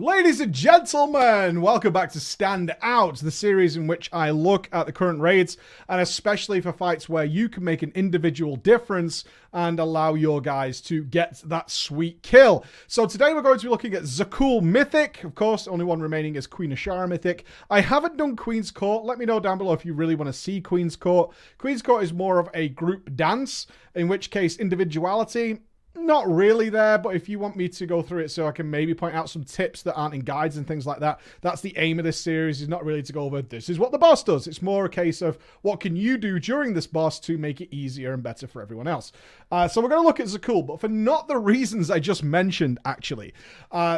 Ladies and gentlemen, welcome back to Stand Out, the series in which I look at the current raids, and especially for fights where you can make an individual difference and allow your guys to get that sweet kill. So today we're going to be looking at Za'qul Mythic. Of course, only one remaining is Queen Ashara Mythic. I haven't done Queen's Court. Let me know down below if you really want to see Queen's Court. Queen's Court is more of a group dance, in which case individuality, not really there, but if you want me to go through it so I can maybe point out some tips that aren't in guides and things like that, that's the aim of this series, is not really to go over this is what the boss does. It's more a case of what can you do during this boss to make it easier and better for everyone else. So we're going to look at Za'qul, but for not the reasons I just mentioned, actually.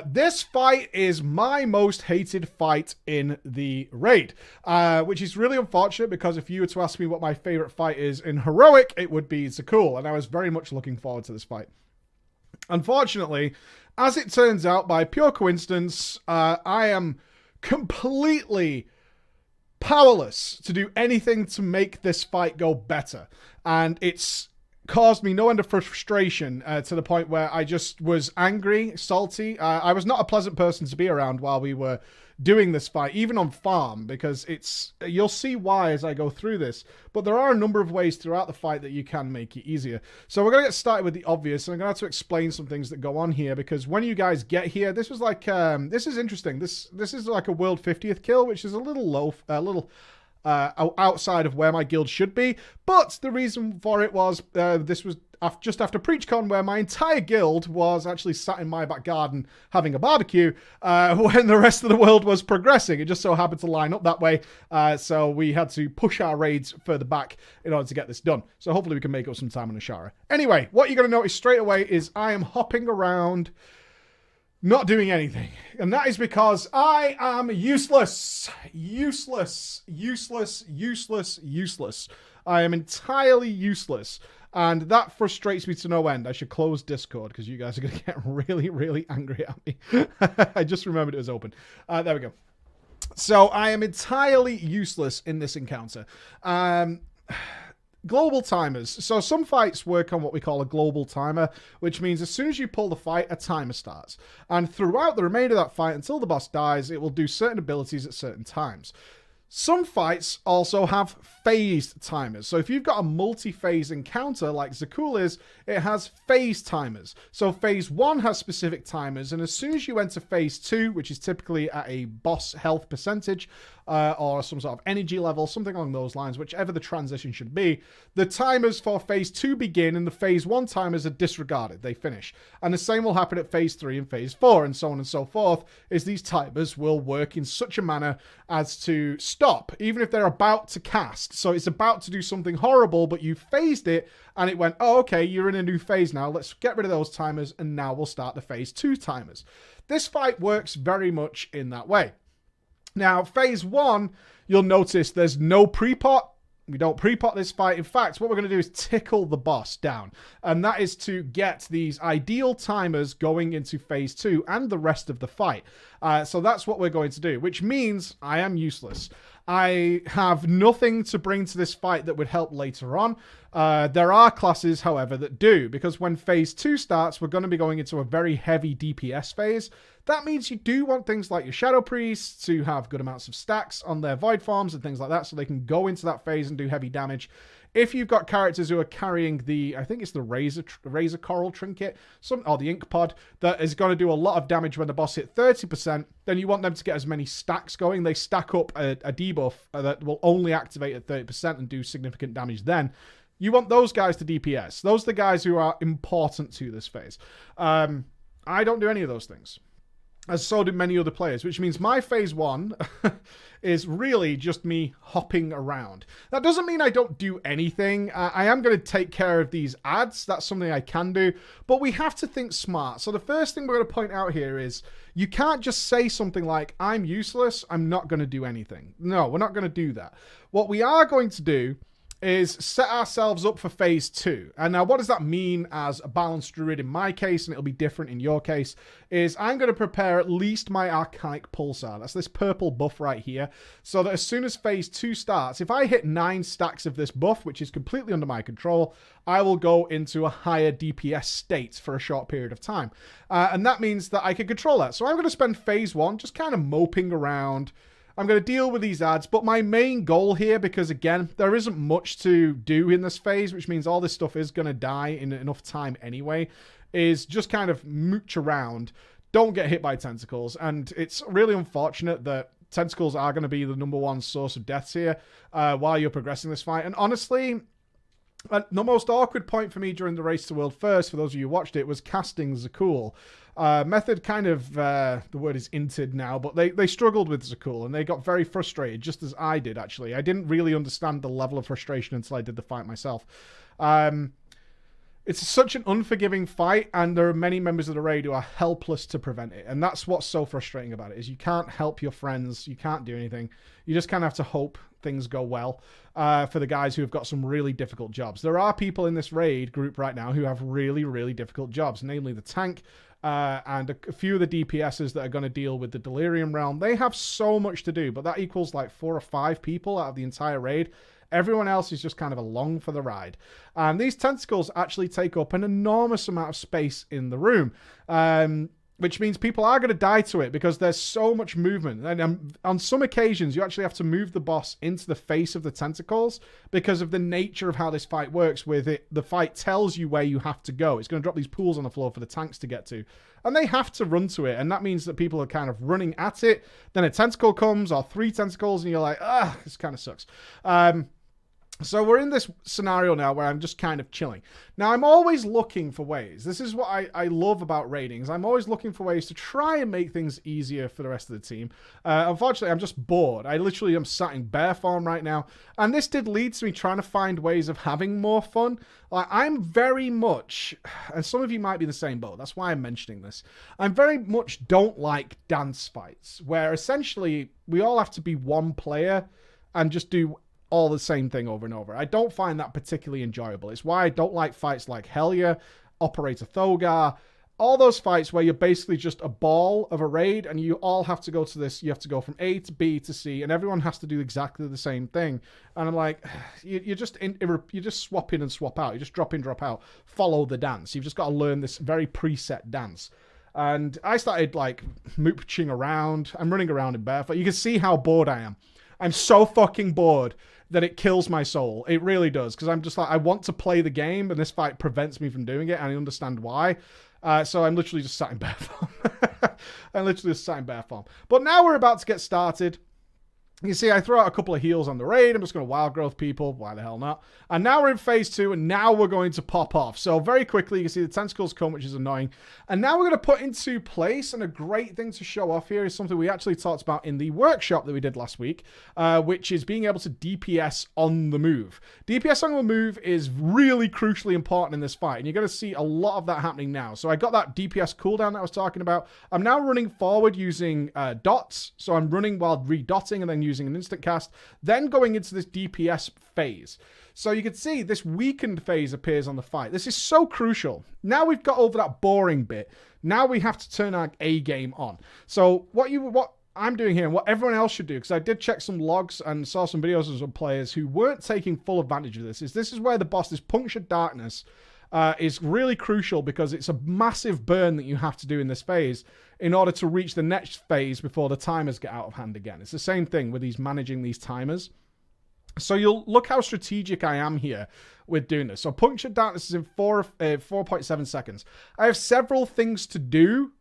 This fight is my most hated fight in the raid, which is really unfortunate because if you were to ask me what my favorite fight is in Heroic, it would be Za'qul, and I was very much looking forward to this fight. Unfortunately, as it turns out, by pure coincidence, I am completely powerless to do anything to make this fight go better. And it's caused me no end of frustration to the point where I just was angry, salty. I was not a pleasant person to be around while we were doing this fight, even on farm, because you'll see why as I go through this, but there are a number of ways throughout the fight that you can make it easier. So we're going to get started with the obvious, and I'm going to have to explain some things that go on here, because when you guys get here, this was like, this is interesting. This is like a world 50th kill, which is a little low, outside of where my guild should be, but the reason for it was this was just after PreachCon, where my entire guild was actually sat in my back garden having a barbecue when the rest of the world was progressing. It just so happened to line up that way, so we had to push our raids further back in order to get this done. So hopefully we can make up some time on Ashara. Anyway, what you're going to notice straight away is I am hopping around, not doing anything. And that is because I am useless. Useless. Useless. Useless. Useless. I am entirely useless. And that frustrates me to no end. I should close Discord because you guys are going to get really, really angry at me. I just remembered it was open. There we go. So I am entirely useless in this encounter. Global timers. So some fights work on what we call a global timer, which means as soon as you pull the fight, a timer starts. And throughout the remainder of that fight, until the boss dies, it will do certain abilities at certain times. Some fights also have phased timers. So if you've got a multi-phase encounter like Za'qul is, it has phase timers. So phase 1 has specific timers, and as soon as you enter phase 2, which is typically at a boss health percentage, or some sort of energy level, something along those lines, whichever the transition should be, the timers for phase 2 begin and the phase 1 timers are disregarded. They finish. And the same will happen at phase 3 and phase 4 and so on and so forth, is these timers will work in such a manner as to stop, even if they're about to cast. So it's about to do something horrible, but you phased it and it went, oh, okay, you're in a new phase now. Let's get rid of those timers and now we'll start the phase 2 timers. This fight works very much in that way. Now, phase 1, you'll notice there's no pre-pot. We don't pre-pot this fight. In fact, what we're going to do is tickle the boss down. And that is to get these ideal timers going into phase 2 and the rest of the fight. So that's what we're going to do, which means I am useless. I have nothing to bring to this fight that would help later on. There are classes, however, that do, because when phase 2 starts, we're going to be going into a very heavy DPS phase. That means you do want things like your Shadow Priests to have good amounts of stacks on their Void Forms and things like that, so they can go into that phase and do heavy damage. If you've got characters who are carrying the, I think it's the Razor Coral Trinket, or the Ink Pod, that is going to do a lot of damage when the boss hit 30%, then you want them to get as many stacks going. They stack up a debuff that will only activate at 30% and do significant damage then. You want those guys to DPS. Those are the guys who are important to this phase. I don't do any of those things, as so do many other players, which means my phase 1 is really just me hopping around. That doesn't mean I don't do anything. I am going to take care of these ads. That's something I can do, but we have to think smart. So the first thing we're going to point out here is you can't just say something like, I'm useless, I'm not going to do anything. No, we're not going to do that. What we are going to do is set ourselves up for phase 2. And now what does that mean as a balanced druid in my case, and it'll be different in your case, is I'm going to prepare at least my Arcanic Pulsar. That's this purple buff right here. So that as soon as phase 2 starts, if I hit 9 stacks of this buff, which is completely under my control, I will go into a higher DPS state for a short period of time. And that means that I can control that. So I'm going to spend phase 1 just kind of moping around. I'm going to deal with these ads, but my main goal here, because again, there isn't much to do in this phase, which means all this stuff is going to die in enough time anyway, is just kind of mooch around. Don't get hit by tentacles. And it's really unfortunate that tentacles are going to be the #1 source of deaths here while you're progressing this fight. And honestly, the most awkward point for me during the Race to World First, for those of you who watched it, was casting Za'qul. Method kind of, the word is inted now, but they struggled with Za'qul and they got very frustrated, just as I did, actually. I didn't really understand the level of frustration until I did the fight myself. It's such an unforgiving fight, and there are many members of the raid who are helpless to prevent it. And that's what's so frustrating about it, is you can't help your friends, you can't do anything. You just kind of have to hope things go well for the guys who have got some really difficult jobs. There are people in this raid group right now who have really, really difficult jobs, namely the tank, and a few of the DPSs that are going to deal with the Delirium realm. They have so much to do, but that equals like 4 or 5 people out of the entire raid. Everyone else is just kind of along for the ride. And these tentacles actually take up an enormous amount of space in the room, which means people are going to die to it because there's so much movement. And on some occasions, you actually have to move the boss into the face of the tentacles because of the nature of how this fight works with it. The fight tells you where you have to go. It's going to drop these pools on the floor for the tanks to get to. And they have to run to it. And that means that people are kind of running at it. Then a tentacle comes, or 3 tentacles, and you're like, this kind of sucks. So we're in this scenario now where I'm just kind of chilling. Now, I'm always looking for ways. This is what I love about raidings. I'm always looking for ways to try and make things easier for the rest of the team. Unfortunately, I'm just bored. I literally am sat in bear farm right now. And this did lead to me trying to find ways of having more fun. Like, I'm very much, and some of you might be in the same boat. That's why I'm mentioning this. I'm very much don't like dance fights, where essentially we all have to be one player and just do all the same thing over and over. I don't find that particularly enjoyable. It's why I don't like fights like Helya, Operator Thogar, all those fights where you're basically just a ball of a raid and you all have to go to this, you have to go from A to B to C, and everyone has to do exactly the same thing. And I'm like, you just swap in and swap out. You just drop in, drop out, follow the dance. You've just got to learn this very preset dance. And I started like mooching around. I'm running around in barefoot. You can see how bored I am. I'm so fucking bored that it kills my soul. It really does, because I'm just like, I want to play the game, and this fight prevents me from doing it, and I understand why. So I'm literally just sat in bear farm. I'm literally just sat in bear farm. But now we're about to get started. You see, I throw out a couple of heals on the raid. I'm just going to wild growth people. Why the hell not? And now we're in phase 2, and now we're going to pop off. So very quickly, you can see the tentacles come, which is annoying. And now we're going to put into place, and a great thing to show off here is something we actually talked about in the workshop that we did last week, which is being able to DPS on the move. DPS on the move is really crucially important in this fight, and you're going to see a lot of that happening now. So I got that DPS cooldown that I was talking about. I'm now running forward using dots. So I'm running while redotting and then using an instant cast, then going into this DPS phase. So you can see this weakened phase appears on the fight. This is so crucial. Now we've got over that boring bit. Now we have to turn our A game on. So what I'm doing here, and what everyone else should do, because I did check some logs and saw some videos of some players who weren't taking full advantage of this, is where the boss, this Punctured Darkness, is really crucial, because it's a massive burn that you have to do in this phase in order to reach the next phase before the timers get out of hand again. It's the same thing with managing these timers. So you'll look how strategic I am here with doing this. So Punctured Darkness is in 4.7 seconds. I have several things to do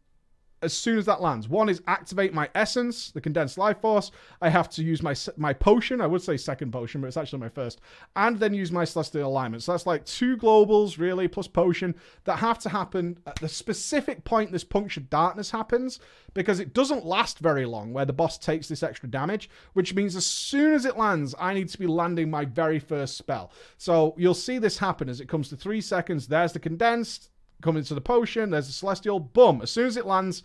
as soon as that lands. One is activate my essence, the condensed life force. I have to use my potion. I would say second potion, but it's actually my first. And then use my celestial alignment. So that's like 2 globals, really, plus potion, that have to happen at the specific point this Punctured Darkness happens, because it doesn't last very long where the boss takes this extra damage, which means as soon as it lands, I need to be landing my very first spell. So you'll see this happen as it comes to 3 seconds. There's the condensed, coming to the potion, there's the celestial, boom. As soon as it lands,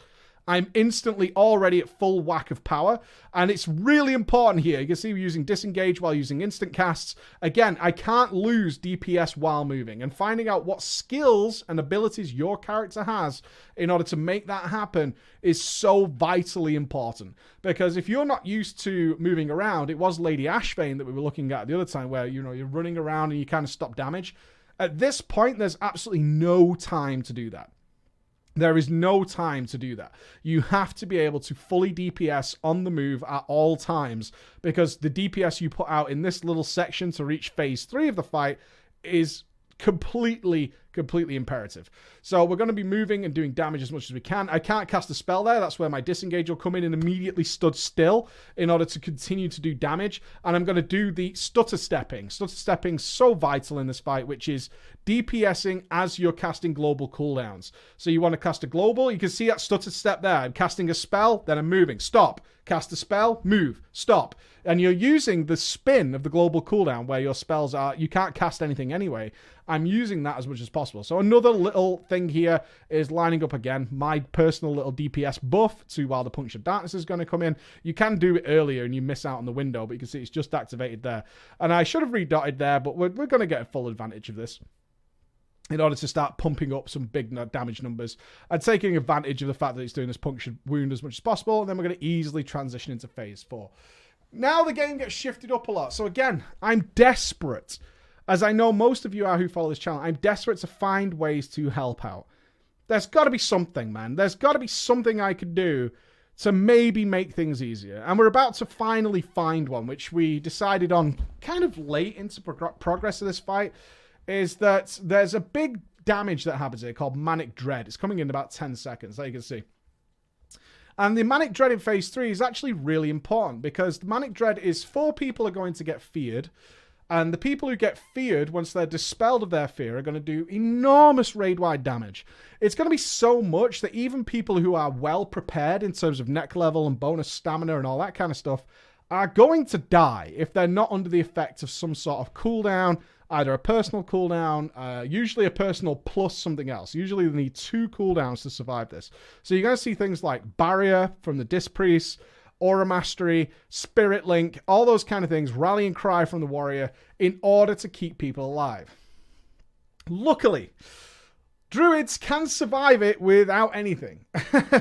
I'm instantly already at full whack of power, and it's really important here. You can see we're using disengage while using instant casts. Again, I can't lose DPS while moving, and finding out what skills and abilities your character has in order to make that happen is so vitally important. Because if you're not used to moving around, it was Lady Ashvane that we were looking at the other time where, you know, you're running around and you kind of stop damage. At this point, there's absolutely no time to do that. There is no time to do that. You have to be able to fully DPS on the move at all times, because the DPS you put out in this little section to reach phase 3 of the fight is completely imperative. So we're going to be moving and doing damage as much as we can. I can't cast a spell there. That's where my disengage will come in and immediately stood still in order to continue to do damage. And I'm going to do the stutter stepping. Stutter stepping so vital in this fight, which is DPSing as you're casting global cooldowns. So you want to cast a global. You can see that stutter step there. I'm casting a spell, then I'm moving. Stop. Cast a spell, move, stop. And you're using the spin of the global cooldown where your spells are, you can't cast anything anyway. I'm using that as much as possible. So another little thing here is lining up again my personal little DPS buff to while the Puncture Darkness is going to come in. You can do it earlier and you miss out on the window, but you can see it's just activated there. And I should have redotted there, but we're going to get a full advantage of this in order to start pumping up some big damage numbers and taking advantage of the fact that it's doing this punctured wound as much as possible. And then we're going to easily transition into phase 4. Now the game gets shifted up a lot. So again, I'm desperate, as I know most of you are who follow this channel, I'm desperate to find ways to help out. There's got to be something, man. There's got to be something I could do to maybe make things easier. And we're about to finally find one, which we decided on kind of late into progress of this fight, is that there's a big damage that happens here called Manic Dread. It's coming in about 10 seconds, there you can see. And the Manic Dread in phase 3 is actually really important, because the Manic Dread is 4 people are going to get feared, and the people who get feared, once they're dispelled of their fear, are going to do enormous raid-wide damage. It's going to be so much that even people who are well prepared in terms of neck level and bonus stamina and all that kind of stuff are going to die if they're not under the effect of some sort of cooldown, either a personal cooldown, usually a personal plus something else. Usually they need 2 cooldowns to survive this. So you're going to see things like Barrier from the Disc Priest, Aura Mastery, Spirit Link, all those kind of things, Rallying Cry from the Warrior, in order to keep people alive. Luckily, Druids can survive it without anything.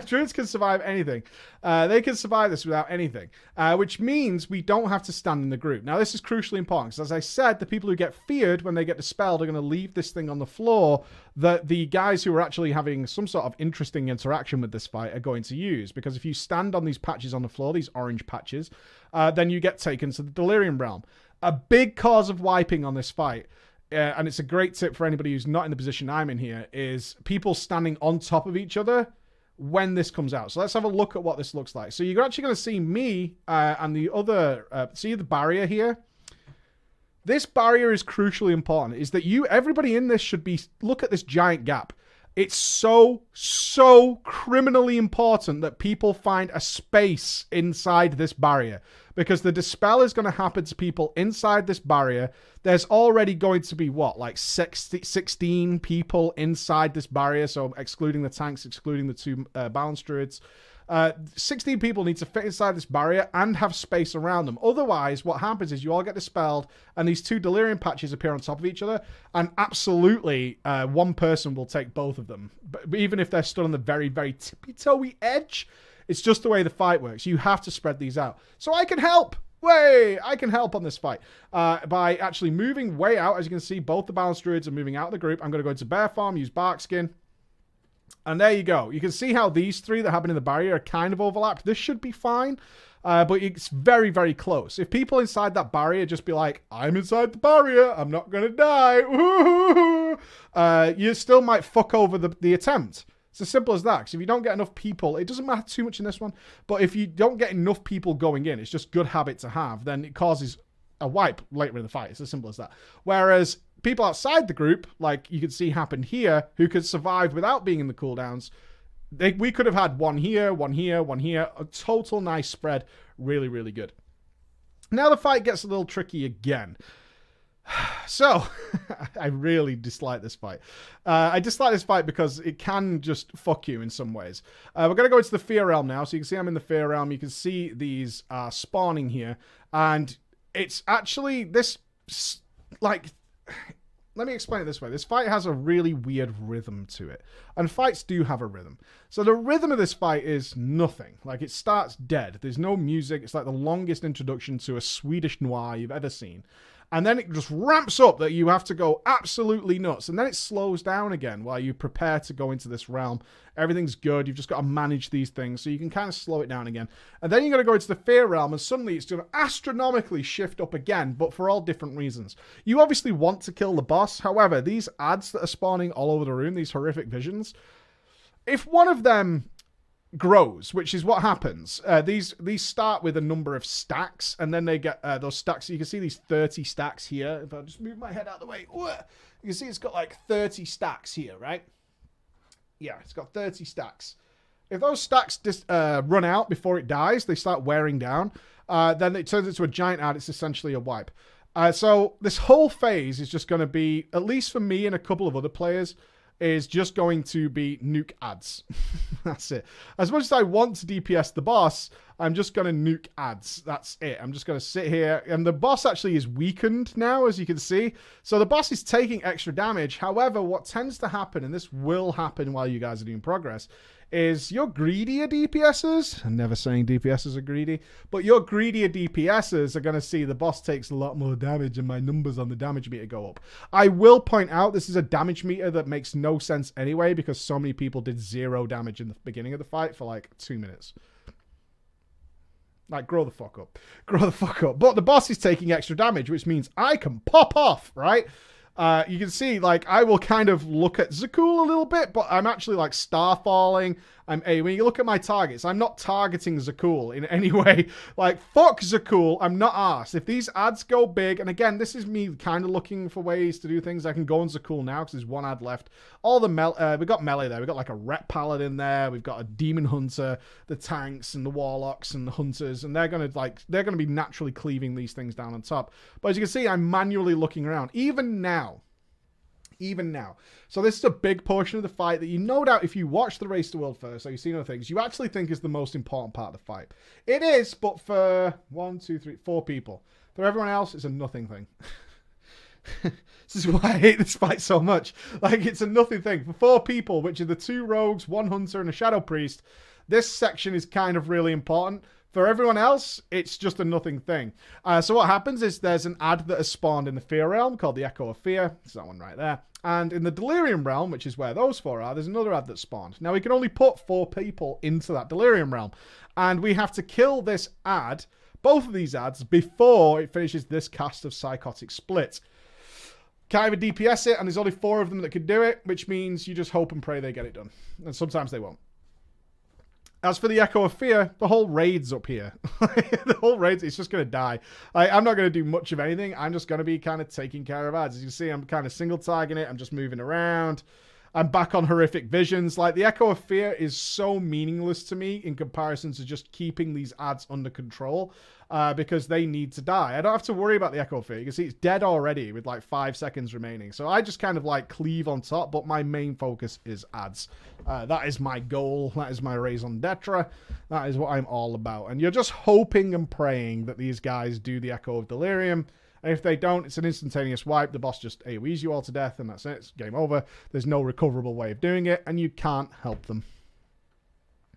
Druids can survive anything. They can survive this without anything, which means we don't have to stand in the group. Now, this is crucially important, because as I said, the people who get feared when they get dispelled are going to leave this thing on the floor that the guys who are actually having some sort of interesting interaction with this fight are going to use. Because if you stand on these patches on the floor, these orange patches, then you get taken to the Delirium Realm. A big cause of wiping on this fight, and it's a great tip for anybody who's not in the position I'm in here, is people standing on top of each other when this comes out. So let's have a look at what this looks like. So you're actually going to see me and the other, see the barrier here? This barrier is crucially important, is that everybody in this should be, look at this giant gap. It's so criminally important that people find a space inside this barrier, because the dispel is going to happen to people inside this barrier. There's already going to be, what, like 16 people inside this barrier, so excluding the tanks, excluding the 2 balanced druids. 16 people need to fit inside this barrier and have space around them. Otherwise, what happens is you all get dispelled and these 2 delirium patches appear on top of each other, and absolutely one person will take both of them. But even if they're stood on the very tippy-toey edge, it's just the way the fight works. You have to spread these out. So I can help. I can help on this fight by actually moving way out. As you can see, both the balanced druids are moving out of the group. I'm going to go into Bear Farm, use Bark Skin. And there you go. You can see how these 3 that happen in the barrier are kind of overlapped. This should be fine, but it's very close. If people inside that barrier just be like, I'm inside the barrier, I'm not going to die, you still might fuck over the attempt. It's as simple as that, because if you don't get enough people, it doesn't matter too much in this one, but if you don't get enough people going in, it's just good habit to have, then it causes a wipe later in the fight. It's as simple as that. Whereas people outside the group, like you can see happen here, who could survive without being in the cooldowns, we could have had one here, one here, one here. A total nice spread. Really good. Now the fight gets a little tricky again. So, I really dislike this fight. I dislike this fight because it can just fuck you in some ways. We're going to go into the Fear Realm now. So you can see I'm in the Fear Realm. You can see these spawning here. And it's actually this, like... Let me explain it this way. This fight has a really weird rhythm to it. And fights do have a rhythm. So the rhythm of this fight is nothing. Like, it starts dead. There's no music. It's like the longest introduction to a Swedish noir you've ever seen. And then it just ramps up that you have to go absolutely nuts. And then it slows down again while you prepare to go into this realm. Everything's good. You've just got to manage these things. So you can kind of slow it down again. And then you're going to go into the Fear Realm. And suddenly it's going to astronomically shift up again. But for all different reasons. You obviously want to kill the boss. However, these ads that are spawning all over the room, these horrific visions. If one of them grows, which is what happens. These start with a number of stacks, and then they get those stacks. You can see these 30 stacks here. If I just move my head out of the way, you can see it's got like 30 stacks here, right? Yeah, it's got 30 stacks. If those stacks just run out before it dies, they start wearing down, then it turns into a giant ad. It's essentially a wipe. So this whole phase is just going to be, at least for me and a couple of other players, is just going to be nuke ads. That's it. As much as I want to DPS the boss, I'm just going to nuke ads. That's it. I'm just going to sit here. And the boss actually is weakened now, as you can see. So the boss is taking extra damage. However, what tends to happen, and this will happen while you guys are doing progress, is your greedier DPSers, I'm never saying DPSers are greedy, but your greedier DPSers are going to see the boss takes a lot more damage and my numbers on the damage meter go up. I will point out this is a damage meter that makes no sense anyway because so many people did 0 damage in the beginning of the fight for like 2 minutes. Like, grow the fuck up. Grow the fuck up. But the boss is taking extra damage, which means I can pop off, right? You can see, like, I will kind of look at Za'qul a little bit, but I'm actually, like, starfalling. When you look at my targets, I'm not targeting Za'qul in any way. Like, fuck Za'qul, I'm not arsed. If these ads go big, and again, this is me kind of looking for ways to do things. I can go on Za'qul now, because there's one ad left. All the we got melee there. We got, like, a rep paladin there. We've got a demon hunter, the tanks, and the warlocks, and the hunters, and they're going to be naturally cleaving these things down on top. But as you can see, I'm manually looking around. Even now. So this is a big portion of the fight that you no doubt, if you watch the Race to World first, or you've seen other things, you actually think is the most important part of the fight. It is, but for 4 people. For everyone else, it's a nothing thing. This is why I hate this fight so much. Like, it's a nothing thing. For 4 people, which are the 2 rogues, 1 hunter, and a shadow priest, this section is kind of really important. For everyone else, it's just a nothing thing. So what happens is there's an ad that has spawned in the Fear Realm called the Echo of Fear. It's that one right there. And in the Delirium Realm, which is where those 4 are, there's another ad that spawned. Now, we can only put 4 people into that Delirium Realm. And we have to kill this ad, both of these ads, before it finishes this cast of Psychotic Split. Can't even DPS it, and there's only 4 of them that can do it, which means you just hope and pray they get it done. And sometimes they won't. As for the Echo of Fear, the whole raid's up here. The whole raid, it's just going to die. I'm not going to do much of anything. I'm just going to be kind of taking care of ads. As you can see, I'm kind of single targeting it. I'm just moving around. I'm back on horrific visions. Like, the Echo of Fear is so meaningless to me in comparison to just keeping these ads under control because they need to die. I don't have to worry about the Echo of Fear. You can see it's dead already with like 5 seconds remaining. So I just kind of like cleave on top, but my main focus is ads. That is my goal. That is my raison d'etre. That is what I'm all about. And you're just hoping and praying that these guys do the Echo of Delirium. And if they don't, it's an instantaneous wipe. The boss just AoEs you all to death, and that's it. It's game over. There's no recoverable way of doing it, and you can't help them.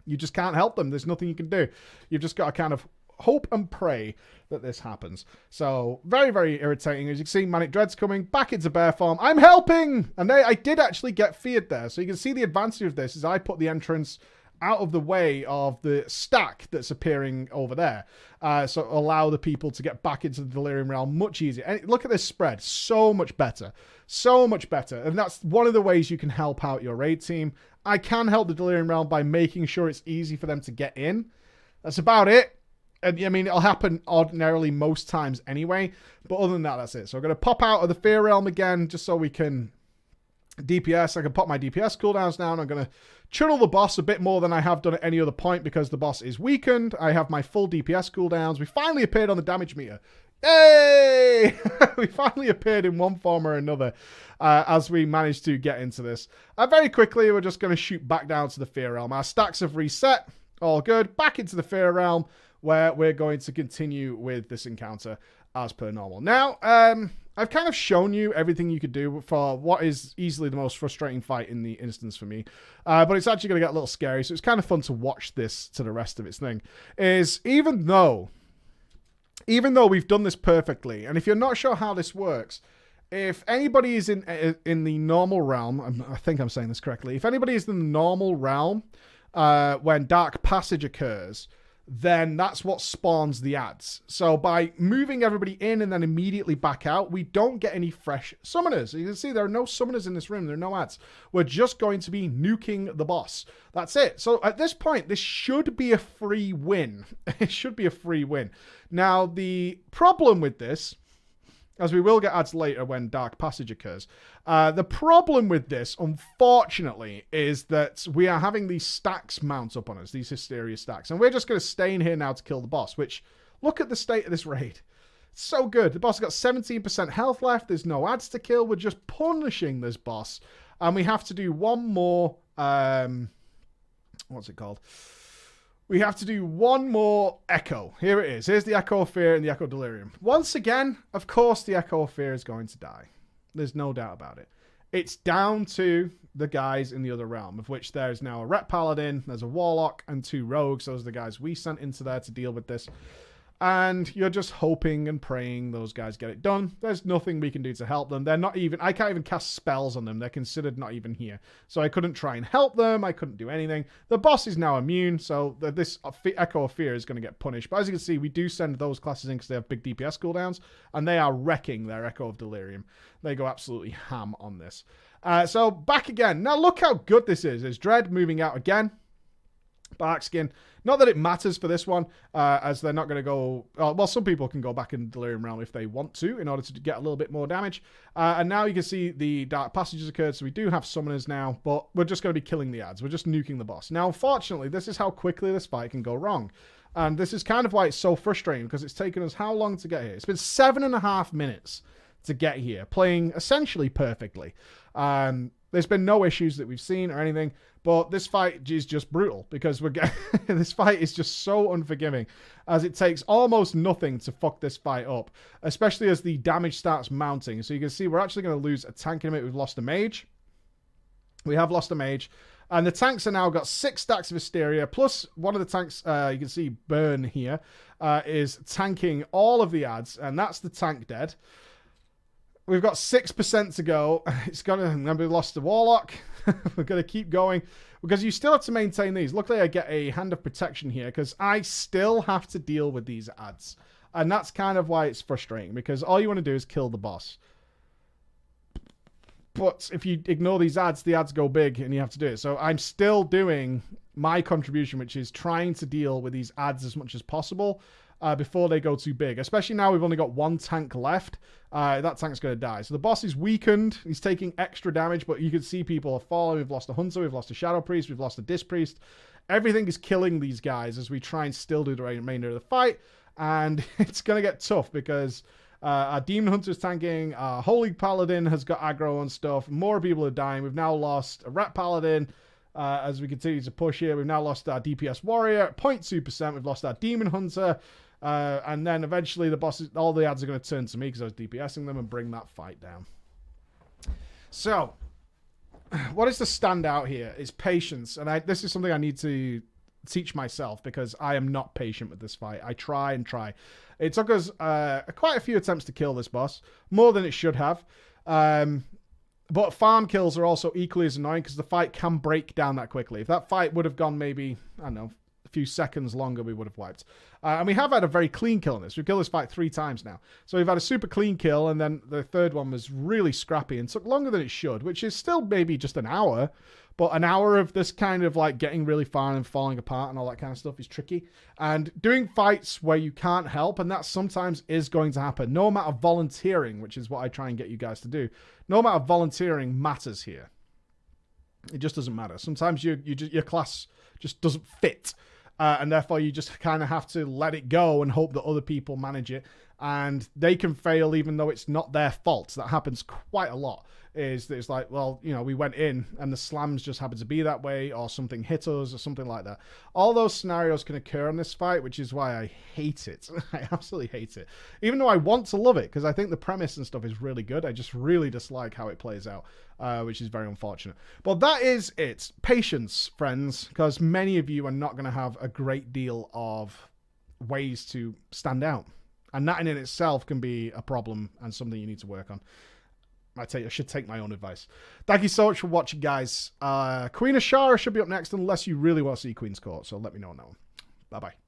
You just can't help them. There's nothing you can do. You've just got to kind of hope and pray that this happens. So, very, very irritating. As you can see, Manic Dread's coming back into bear form. I'm helping! And I did actually get feared there. So you can see the advantage of this is I put the entrance out of the way of the stack that's appearing over there. So allow the people to get back into the Delirium Realm much easier. And look at this spread. So much better. So much better. And that's one of the ways you can help out your raid team. I can help the Delirium Realm by making sure it's easy for them to get in. That's about it. And I mean, it'll happen ordinarily most times anyway. But other than that, that's it. So I'm going to pop out of the Fear Realm again just so we can DPS. I can pop my DPS cooldowns down. I'm going to channel the boss a bit more than I have done at any other point because the boss is weakened. I have my full DPS cooldowns. We finally appeared on the damage meter. Hey! We finally appeared in one form or another as we managed to get into this. Very quickly, we're just going to shoot back down to the Fear Realm. Our stacks have reset. All good. Back into the Fear Realm, where we're going to continue with this encounter as per normal. Now, I've kind of shown you everything you could do for what is easily the most frustrating fight in the instance for me. But it's actually going to get a little scary, so it's kind of fun to watch this to the rest of its thing. Is even though we've done this perfectly, and if you're not sure how this works, if anybody is in the normal realm, I think I'm saying this correctly, if anybody is in the normal realm when Dark Passage occurs, then that's what spawns the ads. So by moving everybody in and then immediately back out, we don't get any fresh summoners. You can see there are no summoners in this room. There are no ads. We're just going to be nuking the boss. That's it. So at this point, this should be a free win. It should be a free win. Now, the problem with this, as we will get ads later when Dark Passage occurs, the problem with this, unfortunately, is that we are having these stacks mount up on us, these Hysteria stacks. And we're just going to stay in here now to kill the boss, which, look at the state of this raid. It's so good. The boss has got 17% health left. There's no ads to kill. We're just punishing this boss. And we have to do one more, what's it called? We have to do one more Echo. Here it is. Here's the Echo of Fear and the Echo Delirium. Once again, of course, the Echo of Fear is going to die. There's no doubt about it. It's down to the guys in the other realm, of which there's now a Ret Paladin, there's a Warlock, and 2 Rogues. Those are the guys we sent into there to deal with this. And you're just hoping and praying those guys get it done. There's nothing we can do to help them. They're not even... I can't even cast spells on them. They're considered not even here. So I couldn't try and help them. I couldn't do anything. The boss is now immune, so this Echo of Fear is going to get punished. But as you can see, we do send those classes in because they have big DPS cooldowns, and they are wrecking their Echo of Delirium. They go absolutely ham on this. So back again. Now look how good this is. There's Dread moving out again. Bark Skin. Not that it matters for this one, as they're not going to go... well, some people can go back in Delirium Realm if they want to, in order to get a little bit more damage. And now you can see the Dark Passages occurred, so we do have summoners now, but we're just going to be killing the ads. We're just nuking the boss. Now, unfortunately, this is how quickly this fight can go wrong. And this is kind of why it's so frustrating, because it's taken us how long to get here? It's been 7.5 minutes to get here, playing essentially perfectly. There's been no issues that we've seen or anything, but this fight is just brutal because this fight is just so unforgiving, as it takes almost nothing to fuck this fight up, especially as the damage starts mounting. So you can see we're actually going to lose a tank in a minute. We've lost a mage. We have lost a mage. And the tanks are now got 6 stacks of Hysteria, plus one of the tanks, you can see Burn here, is tanking all of the ads, and that's the tank dead. We've got 6% to go. It's gonna. Remember, we lost the Warlock. We're gonna keep going because you still have to maintain these. Luckily, I get a Hand of Protection here because I still have to deal with these ads, and that's kind of why it's frustrating, because all you want to do is kill the boss. But if you ignore these ads, the ads go big, and you have to do it. So I'm still doing my contribution, which is trying to deal with these ads as much as possible. Before they go too big. Especially now we've only got 1 tank left. That tank's going to die. So the boss is weakened. He's taking extra damage, but you can see people are falling. We've lost a Hunter. We've lost a Shadow Priest. We've lost a Disc Priest. Everything is killing these guys as we try and still do the remainder of the fight. And it's going to get tough because our Demon Hunter's tanking. Our Holy Paladin has got aggro and stuff. More people are dying. We've now lost a Rat Paladin. As we continue to push here, we've now lost our DPS Warrior at 0.2%. We've lost our Demon Hunter. And then eventually the bosses, all the ads are going to turn to me because I was DPSing them and bring that fight down. So, what is the standout here is patience. And this is something I need to teach myself because I am not patient with this fight. I try and try. It took us quite a few attempts to kill this boss, more than it should have. But farm kills are also equally as annoying because the fight can break down that quickly. If that fight would have gone maybe, I don't know, a few seconds longer, we would have wiped. And we have had a very clean kill in this. We've killed this fight 3 times now. So we've had a super clean kill, and then the third one was really scrappy and took longer than it should, which is still maybe just an hour. But an hour of this kind of like getting really far and falling apart and all that kind of stuff is tricky. And doing fights where you can't help, and that sometimes is going to happen. No amount of volunteering, which is what I try and get you guys to do. No amount of volunteering matters here. It just doesn't matter. Sometimes your class just doesn't fit. And therefore, you just kind of have to let it go and hope that other people manage it. and they can fail even though it's not their fault. That happens quite a lot. Is that it's like, well, you know, we went in and the slams just happened to be that way, or something hit us or something like that. All those scenarios can occur in this fight, which is why I hate it. I absolutely hate it. Even though I want to love it, because I think the premise and stuff is really good. I just really dislike how it plays out, which is very unfortunate. But that is it. Patience, friends, because many of you are not going to have a great deal of ways to stand out. And that in itself can be a problem and something you need to work on. I should take my own advice. Thank you so much for watching, guys. Queen Ashara should be up next unless you really want to see Queen's Court. So let me know on that one. Bye-bye.